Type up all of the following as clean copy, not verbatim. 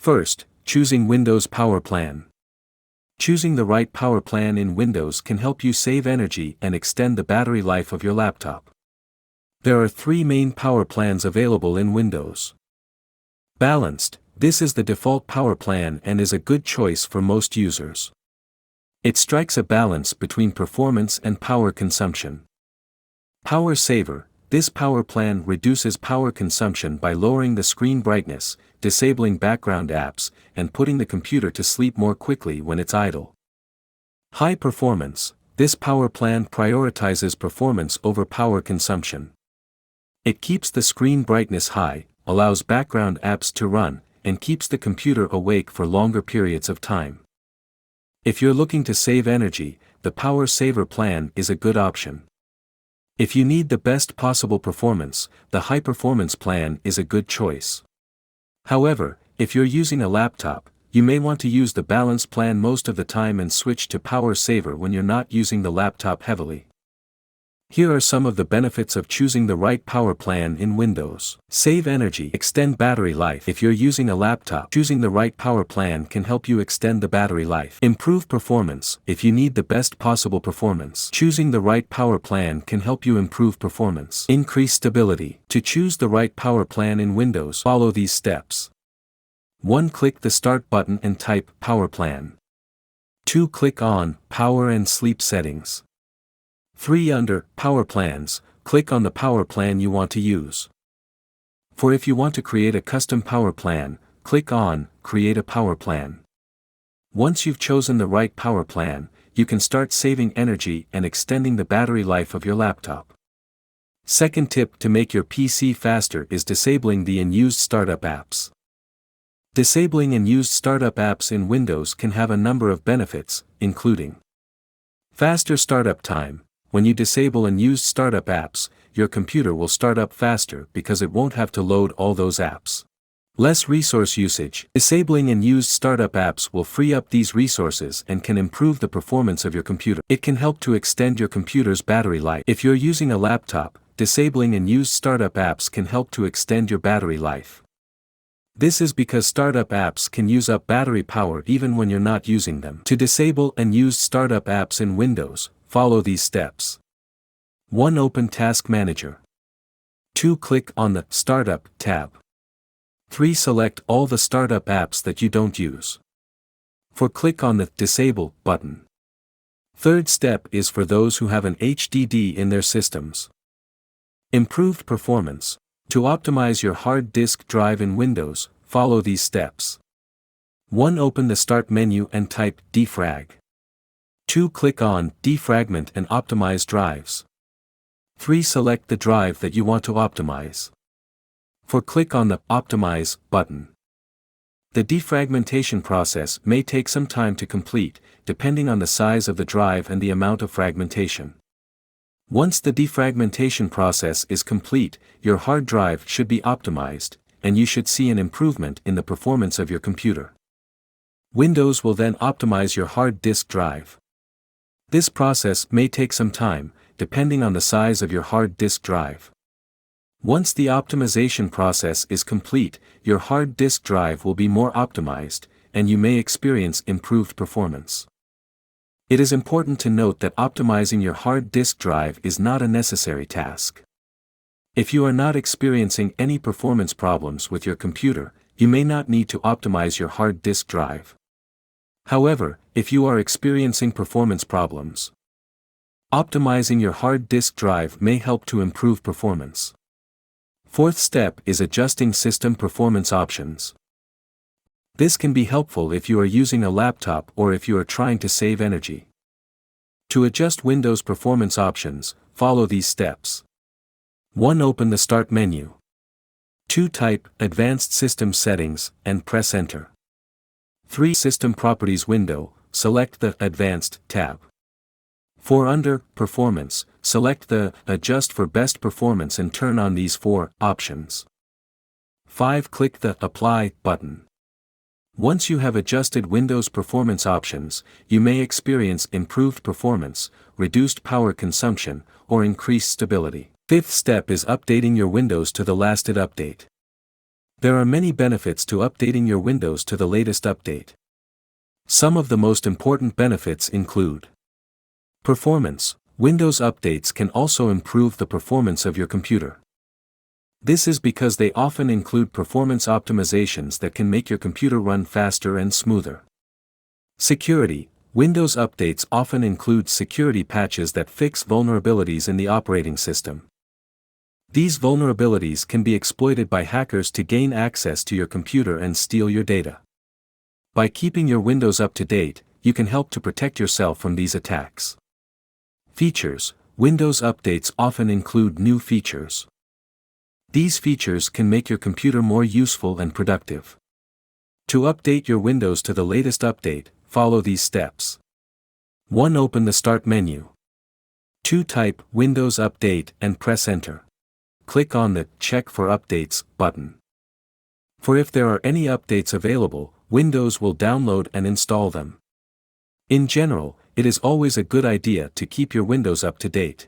First, choosing Windows Power Plan. Choosing the right power plan in Windows can help you save energy and extend the battery life of your laptop. There are three main power plans available in Windows. Balanced, this is the default power plan and is a good choice for most users. It strikes a balance between performance and power consumption. Power Saver, this power plan reduces power consumption by lowering the screen brightness, disabling background apps, and putting the computer to sleep more quickly when it's idle. High Performance, this power plan prioritizes performance over power consumption. It keeps the screen brightness high, allows background apps to run, and keeps the computer awake for longer periods of time. If you're looking to save energy, the Power Saver plan is a good option. If you need the best possible performance, the High Performance plan is a good choice. However, if you're using a laptop, you may want to use the Balanced plan most of the time and switch to Power Saver when you're not using the laptop heavily. Here are some of the benefits of choosing the right power plan in Windows. Save energy, extend battery life. If you're using a laptop, choosing the right power plan can help you extend the battery life. Improve performance. If you need the best possible performance, choosing the right power plan can help you improve performance. Increase stability. To choose the right power plan in Windows, follow these steps. 1. Click the Start button and type Power Plan. 2. Click on Power and Sleep Settings. 3. Under Power Plans, click on the power plan you want to use. For if you want to create a custom power plan, click on Create a Power Plan. Once you've chosen the right power plan, you can start saving energy and extending the battery life of your laptop. Second tip to make your PC faster is disabling the unused startup apps. Disabling unused startup apps in Windows can have a number of benefits, including faster startup time. When you disable unused startup apps, your computer will start up faster because it won't have to load all those apps. Less resource usage. Disabling unused startup apps will free up these resources and can improve the performance of your computer. It can help to extend your computer's battery life. If you're using a laptop, disabling unused startup apps can help to extend your battery life. This is because startup apps can use up battery power even when you're not using them. To disable unused startup apps in Windows, follow these steps. 1. Open Task Manager. 2. Click on the Startup tab. 3. Select all the startup apps that you don't use. 4. Click on the Disable button. Third step is for those who have an HDD in their systems. Improved performance. To optimize your hard disk drive in Windows, follow these steps. 1. Open the Start menu and type Defrag. 2. Click on Defragment and optimize drives. 3. Select the drive that you want to optimize. 4. Click on the Optimize button. The defragmentation process may take some time to complete, depending on the size of the drive and the amount of fragmentation. Once the defragmentation process is complete, your hard drive should be optimized, and you should see an improvement in the performance of your computer. Windows will then optimize your hard disk drive. This process may take some time, depending on the size of your hard disk drive. Once the optimization process is complete, your hard disk drive will be more optimized, and you may experience improved performance. It is important to note that optimizing your hard disk drive is not a necessary task. If you are not experiencing any performance problems with your computer, you may not need to optimize your hard disk drive. However, if you are experiencing performance problems, optimizing your hard disk drive may help to improve performance. Fourth step is adjusting system performance options. This can be helpful if you are using a laptop or if you are trying to save energy. To adjust Windows performance options, follow these steps. 1. Open the Start menu. 2. Type Advanced System Settings and press Enter. 3. System Properties window, select the Advanced tab. 4. Under Performance, select the Adjust for Best Performance and turn on these 4 options. 5. Click the Apply button. Once you have adjusted Windows performance options, you may experience improved performance, reduced power consumption, or increased stability. Fifth step is updating your Windows to the latest update. There are many benefits to updating your Windows to the latest update. Some of the most important benefits include performance. Windows updates can also improve the performance of your computer. This is because they often include performance optimizations that can make your computer run faster and smoother. Security. Windows updates often include security patches that fix vulnerabilities in the operating system. These vulnerabilities can be exploited by hackers to gain access to your computer and steal your data. By keeping your Windows up to date, you can help to protect yourself from these attacks. Features. Windows updates often include new features. These features can make your computer more useful and productive. To update your Windows to the latest update, follow these steps. 1. Open the Start menu. 2. Type Windows Update and press Enter. Click on the Check for Updates button. For if there are any updates available, Windows will download and install them. In general, it is always a good idea to keep your Windows up to date.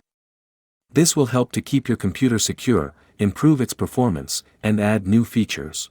This will help to keep your computer secure, improve its performance, and add new features.